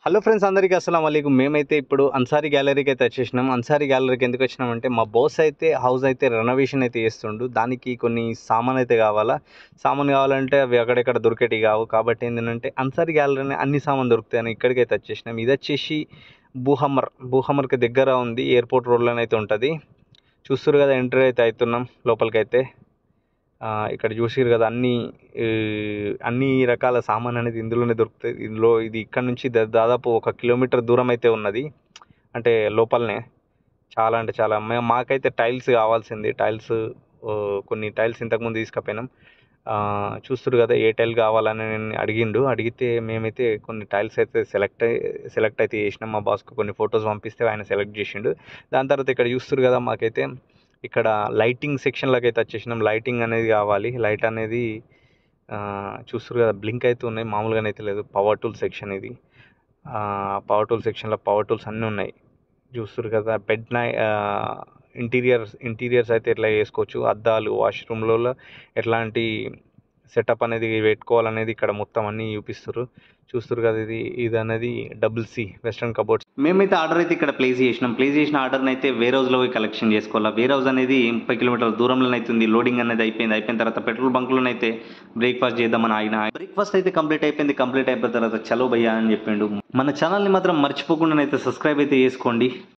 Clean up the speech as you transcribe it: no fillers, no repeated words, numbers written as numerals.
Hello friends, అందరికీ అస్సలం వాలేకుం. మేమైతే ఇప్పుడు అన్సారీ గ్యాలరీకి అయితే వచ్చేసినాం. అన్సారీ గ్యాలరీకి ఎందుకు వచ్చినామంటే మా బాస్ అయితే హౌస్ అయితే రెనోవేషన్ అయితే చేస్తుండు. దానికి కొన్ని సామాన్ అయితే కావాలంటే అవి అక్కడెక్కడ దొరికేటివి కావు. కాబట్టి ఏంటంటే అన్సారీ గ్యాలరీని అన్ని సామాన్ దొరుకుతాయని ఇక్కడికైతే వచ్చేసినాం. ఇది వచ్చేసి బూహమర్కి దగ్గర ఉంది, ఎయిర్పోర్ట్ రోడ్లోనే అయితే ఉంటుంది. చూస్తున్నారు కదా, ఎంట్రీ అయితే అవుతున్నాం లోపలికైతే. ఇక్కడ చూసిరు కదా, అన్ని రకాల సామాన్ అనేది ఇందులోనే దొరుకుతాయి. ఇది ఇక్కడ నుంచి దాదాపు 1 కిలోమీటర్ దూరం అయితే ఉన్నది, అంటే లోపలనే. చాలా అంటే చాలా మాకైతే టైల్స్ కావాల్సింది. కొన్ని టైల్స్ ఇంతకుముందు తీసుకుపోయినాం. చూస్తున్నారు కదా, ఏ టైల్ కావాలని అడిగితే మేమైతే కొన్ని టైల్స్ అయితే సెలెక్ట్ అయితే చేసినాం. మా బాస్కు కొన్ని ఫొటోస్ పంపిస్తే ఆయన సెలెక్ట్ చేసిండు. దాని తర్వాత ఇక్కడ చూస్తున్నారు కదా, మాకైతే ఇక్కడ లైటింగ్ సెక్షన్లోకి అయితే వచ్చేసినాం. లైటింగ్ అనేది కావాలి. లైట్ అనేది చూస్తున్నారు కదా, బ్లింక్ అయితే ఉన్నాయి, మామూలుగానే అయితే లేదు. పవర్ టూల్ సెక్షన్ ఇది. పవర్ టూల్ సెక్షన్లో పవర్ టూల్స్ అన్నీ ఉన్నాయి. చూస్తున్నారు కదా, ఇంటీరియర్స్ అయితే ఎట్లా చేసుకోవచ్చు, అద్దాలు, వాష్రూమ్లలో ఎట్లాంటి సెటప్ అనేది పెట్టుకోవాలనేది ఇక్కడ మొత్తం అన్నీ చూపిస్తారు. చూస్తారు కదా, ఇది అనేది WC వెస్ట్రన్ కబోర్డ్స్. మేమైతే ఆర్డర్ అయితే ఇక్కడ ప్లేస్ చేసిన ఆర్డర్ని అయితే వేర్ హౌస్లో పోయి కలెక్షన్ చేసుకోవాలి. వేర్ హౌస్ అనేది 30 కిలోమీటర్ల దూరంలోనే అవుతుంది. లోడింగ్ అనేది అయిపోయిన తర్వాత పెట్రోల్ బంక్లోనైతే బ్రేక్ఫాస్ట్ చేద్దామని ఆయన బ్రేక్ఫాస్ట్ అయితే కంప్లీట్ అయిపోయిన తర్వాత చలో భయ్యా అని చెప్పిండు. మన ఛానల్ని మాత్రం మర్చిపోకుండా అయితే సబ్స్క్రైబ్ అయితే చేసుకోండి.